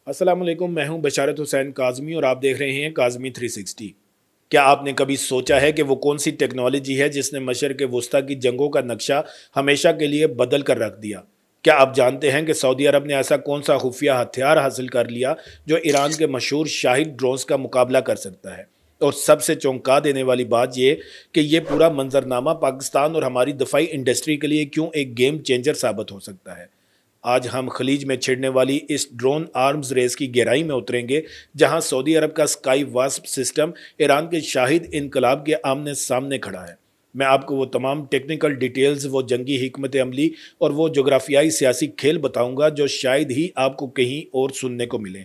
السلام علیکم، میں ہوں بشارت حسین کاظمی اور آپ دیکھ رہے ہیں کاظمی 360۔ کیا آپ نے کبھی سوچا ہے کہ وہ کون سی ٹیکنالوجی ہے جس نے مشرق وسطیٰ کی جنگوں کا نقشہ ہمیشہ کے لیے بدل کر رکھ دیا؟ کیا آپ جانتے ہیں کہ سعودی عرب نے ایسا کون سا خفیہ ہتھیار حاصل کر لیا جو ایران کے مشہور شاہد ڈرونز کا مقابلہ کر سکتا ہے؟ اور سب سے چونکا دینے والی بات یہ کہ یہ پورا منظرنامہ پاکستان اور ہماری دفاعی انڈسٹری کے لیے کیوں ایک گیم چینجر ثابت ہو سکتا ہے۔ آج ہم خلیج میں چھڑنے والی اس ڈرون آرمز ریس کی گہرائی میں اتریں گے، جہاں سعودی عرب کا سکائی واسپ سسٹم ایران کے شاہد انقلاب کے آمنے سامنے کھڑا ہے۔ میں آپ کو وہ تمام ٹیکنیکل ڈیٹیلز، وہ جنگی حکمت عملی اور وہ جغرافیائی سیاسی کھیل بتاؤں گا جو شاید ہی آپ کو کہیں اور سننے کو ملیں۔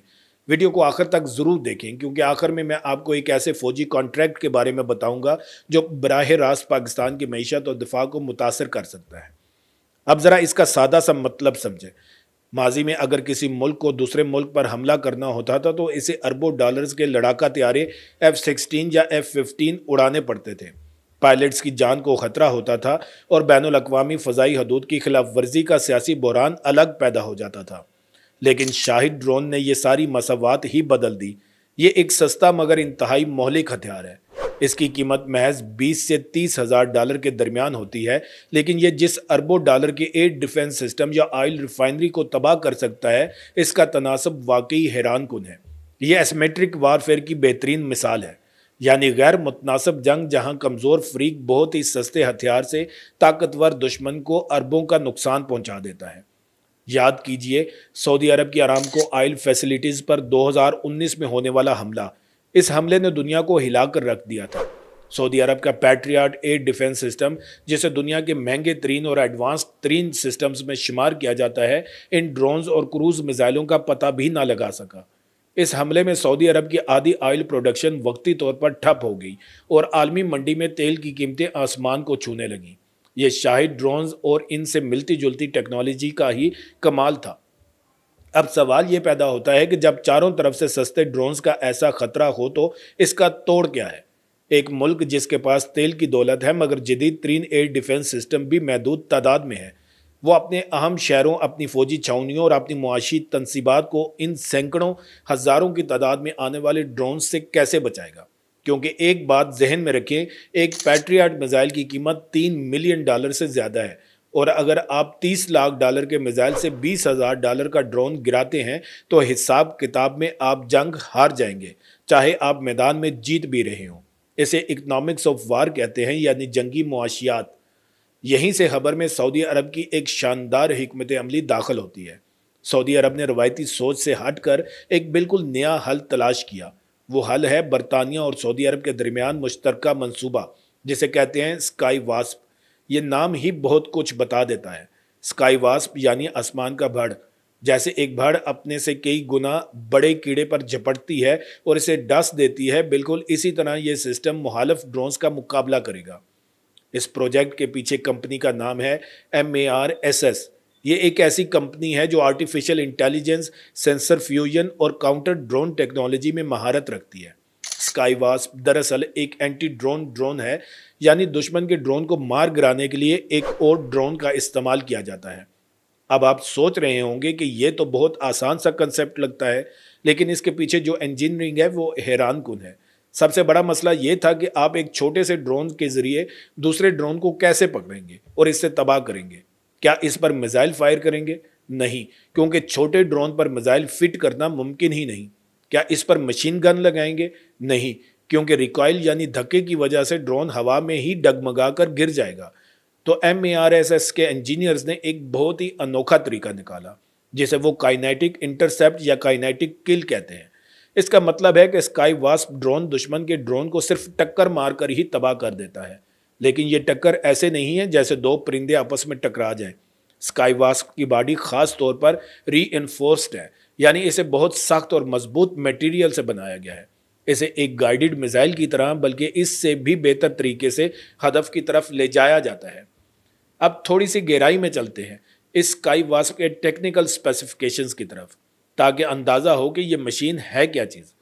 ویڈیو کو آخر تک ضرور دیکھیں، کیونکہ آخر میں آپ کو ایک ایسے فوجی کانٹریکٹ کے بارے میں بتاؤں گا جو براہ راست پاکستان کی معیشت اور دفاع کو متاثر کر سکتا ہے۔ اب ذرا اس کا سادہ سا مطلب سمجھیں۔ ماضی میں اگر کسی ملک کو دوسرے ملک پر حملہ کرنا ہوتا تھا تو اسے اربوں ڈالرز کے لڑاکا طیارے F-16 یا F-15 اڑانے پڑتے تھے۔ پائلٹس کی جان کو خطرہ ہوتا تھا اور بین الاقوامی فضائی حدود کی خلاف ورزی کا سیاسی بحران الگ پیدا ہو جاتا تھا۔ لیکن شاہد ڈرون نے یہ ساری مساوات ہی بدل دی۔ یہ ایک سستا مگر انتہائی مہلک ہتھیار ہے۔ اس کی قیمت محض 20 سے 30 ہزار ڈالر کے درمیان ہوتی ہے، لیکن یہ جس اربوں ڈالر کے 8 ڈیفنس سسٹم یا آئل ریفائنری کو تباہ کر سکتا ہے، اس کا تناسب واقعی حیران کن ہے۔ یہ ایسیمیٹرک وارفیئر کی بہترین مثال ہے، یعنی غیر متناسب جنگ، جہاں کمزور فریق بہت ہی سستے ہتھیار سے طاقتور دشمن کو اربوں کا نقصان پہنچا دیتا ہے۔ یاد کیجئے سعودی عرب کی ارامکو آئل فیسلٹیز پر 2019 میں ہونے والا حملہ۔ اس حملے نے دنیا کو ہلا کر رکھ دیا تھا۔ سعودی عرب کا پیٹریاٹ 8 ڈیفنس سسٹم، جسے دنیا کے مہنگے ترین اور ایڈوانس ترین سسٹمز میں شمار کیا جاتا ہے، ان ڈرونز اور کروز میزائلوں کا پتہ بھی نہ لگا سکا۔ اس حملے میں سعودی عرب کی آدھی آئل پروڈکشن وقتی طور پر ٹھپ ہو گئی اور عالمی منڈی میں تیل کی قیمتیں آسمان کو چھونے لگیں۔ یہ شاہد ڈرونز اور ان سے ملتی جلتی ٹیکنالوجی کا ہی کمال تھا۔ اب سوال یہ پیدا ہوتا ہے کہ جب چاروں طرف سے سستے ڈرونز کا ایسا خطرہ ہو تو اس کا توڑ کیا ہے؟ ایک ملک جس کے پاس تیل کی دولت ہے مگر جدید ترین ایئر ڈیفنس سسٹم بھی محدود تعداد میں ہے، وہ اپنے اہم شہروں، اپنی فوجی چھاؤنیوں اور اپنی معاشی تنصیبات کو ان سینکڑوں ہزاروں کی تعداد میں آنے والے ڈرونز سے کیسے بچائے گا؟ کیونکہ ایک بات ذہن میں رکھیں، ایک پیٹریاٹ میزائل کی قیمت 3 ملین ڈالر سے زیادہ ہے، اور اگر آپ 30 لاکھ ڈالر کے میزائل سے 20,000 ڈالر کا ڈرون گراتے ہیں تو حساب کتاب میں آپ جنگ ہار جائیں گے، چاہے آپ میدان میں جیت بھی رہے ہوں۔ اسے اکنامکس آف وار کہتے ہیں، یعنی جنگی معاشیات۔ یہیں سے خبر میں سعودی عرب کی ایک شاندار حکمت عملی داخل ہوتی ہے۔ سعودی عرب نے روایتی سوچ سے ہٹ کر ایک بالکل نیا حل تلاش کیا۔ وہ حل ہے برطانیہ اور سعودی عرب کے درمیان مشترکہ منصوبہ، جسے کہتے ہیں سکائی واسپ۔ یہ نام ہی بہت کچھ بتا دیتا ہے۔ سکائی واسپ یعنی آسمان کا بھڑ۔ جیسے ایک بھڑ اپنے سے کئی گنا بڑے کیڑے پر جھپٹتی ہے اور اسے ڈس دیتی ہے، بالکل اسی طرح یہ سسٹم مخالف ڈرونز کا مقابلہ کرے گا۔ اس پروجیکٹ کے پیچھے کمپنی کا نام ہے MARSS۔ یہ ایک ایسی کمپنی ہے جو آرٹیفیشل انٹیلیجنس، سینسر فیوژن اور کاؤنٹر ڈرون ٹیکنالوجی میں مہارت رکھتی ہے۔ سکائی واسپ دراصل ایک اینٹی ڈرون ڈرون ہے، یعنی دشمن کے ڈرون کو مار گرانے کے لیے ایک اور ڈرون کا استعمال کیا جاتا ہے۔ اب آپ سوچ رہے ہوں گے کہ یہ تو بہت آسان سا کنسیپٹ لگتا ہے، لیکن اس کے پیچھے جو انجینئرنگ ہے وہ حیران کن ہے۔ سب سے بڑا مسئلہ یہ تھا کہ آپ ایک چھوٹے سے ڈرون کے ذریعے دوسرے ڈرون کو کیسے پکڑیں گے اور اس سے تباہ کریں گے؟ کیا اس پر میزائل فائر کریں گے؟ نہیں، کیونکہ چھوٹے ڈرون پر میزائل فٹ کرنا ممکن ہی نہیں۔ کیا اس پر مشین گن لگائیں گے؟ نہیں، کیونکہ ریکوائل یعنی دھکے کی وجہ سے ڈرون ہوا میں ہی ڈگمگا کر گر جائے گا۔ تو MARSS کے انجینئرز نے ایک بہت ہی انوکھا طریقہ نکالا، جسے وہ کائنیٹک انٹرسیپٹ یا کائنیٹک کل کہتے ہیں۔ اس کا مطلب ہے کہ سکائی واسپ ڈرون دشمن کے ڈرون کو صرف ٹکر مار کر ہی تباہ کر دیتا ہے، لیکن یہ ٹکر ایسے نہیں ہے جیسے دو پرندے آپس میں ٹکرا جائیں۔ سکائی واسپ کی باڈی خاص طور پر ری انفورسڈ ہے، یعنی اسے بہت سخت اور مضبوط میٹیریل سے بنایا گیا ہے۔ اسے ایک گائیڈڈ میزائل کی طرح بلکہ اس سے بھی بہتر طریقے سے ہدف کی طرف لے جایا جاتا ہے۔ اب تھوڑی سی گہرائی میں چلتے ہیں اس سکائی واسپ کے ٹیکنیکل اسپیسیفکیشنز کی طرف، تاکہ اندازہ ہو کہ یہ مشین ہے کیا چیز۔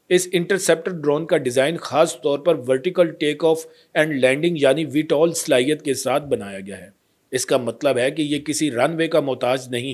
اس انٹرسیپٹر ڈرون کا ڈیزائن خاص طور پر vertical take off and landing یعنی ویٹول صلاحیت کے ساتھ بنایا گیا ہے۔ اس کا مطلب ہے کہ یہ کسی رن وے کا محتاج نہیں،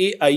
AI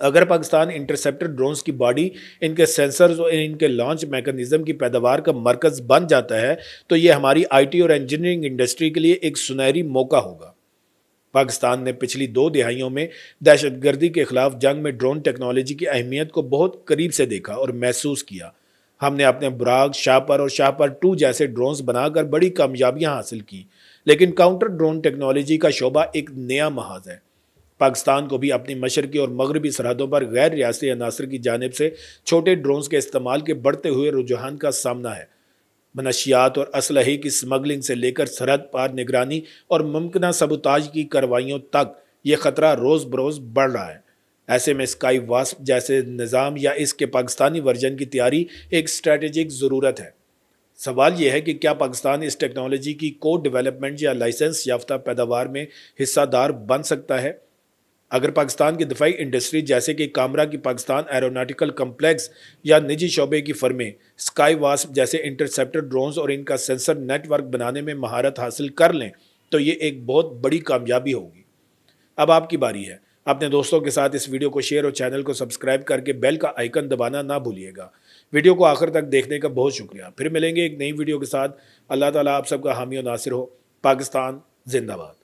اگر پاکستان انٹرسیپٹر ڈرونز کی باڈی، ان کے سینسرز اور ان کے لانچ میکانزم کی پیداوار کا مرکز بن جاتا ہے تو یہ ہماری آئی ٹی اور انجینئرنگ انڈسٹری کے لیے ایک سنہری موقع ہوگا۔ پاکستان نے پچھلی 2 دہائیوں میں دہشت گردی کے خلاف جنگ میں ڈرون ٹیکنالوجی کی اہمیت کو بہت قریب سے دیکھا اور محسوس کیا۔ ہم نے اپنے براق، شاپر اور شاپر 2 جیسے ڈرونز بنا کر بڑی کامیابیاں حاصل کی، لیکن کاؤنٹر ڈرون ٹیکنالوجی کا شعبہ ایک نیا محاذ ہے۔ پاکستان کو بھی اپنی مشرقی اور مغربی سرحدوں پر غیر ریاستی عناصر کی جانب سے چھوٹے ڈرونز کے استعمال کے بڑھتے ہوئے رجحان کا سامنا ہے۔ منشیات اور اسلحے کی سمگلنگ سے لے کر سرحد پار نگرانی اور ممکنہ سبوتاژ کی کارروائیوں تک یہ خطرہ روز بروز بڑھ رہا ہے۔ ایسے میں اسکائی واسپ جیسے نظام یا اس کے پاکستانی ورژن کی تیاری ایک اسٹریٹجک ضرورت ہے۔ سوال یہ ہے کہ کیا پاکستان اس ٹیکنالوجی کی کو ڈیولپمنٹ یا لائسنس یافتہ پیداوار میں حصہ دار بن سکتا ہے؟ اگر پاکستان کی دفاعی انڈسٹری جیسے کہ کامرا کی پاکستان ایروناٹیکل کمپلیکس یا نجی شعبے کی فرمیں اسکائی واسپ جیسے انٹرسیپٹر ڈرونز اور ان کا سینسر نیٹ ورک بنانے میں مہارت حاصل کر لیں تو یہ ایک بہت بڑی کامیابی ہوگی۔ اب آپ کی باری ہے، اپنے دوستوں کے ساتھ اس ویڈیو کو شیئر اور چینل کو سبسکرائب کر کے بیل کا آئیکن دبانا نہ بھولیے گا۔ ویڈیو کو آخر تک دیکھنے کا بہت شکریہ۔ پھر ملیں گے ایک نئی ویڈیو کے ساتھ۔ اللہ تعالیٰ آپ سب کا حامی و ناصر ہو۔ پاکستان زندہ باد۔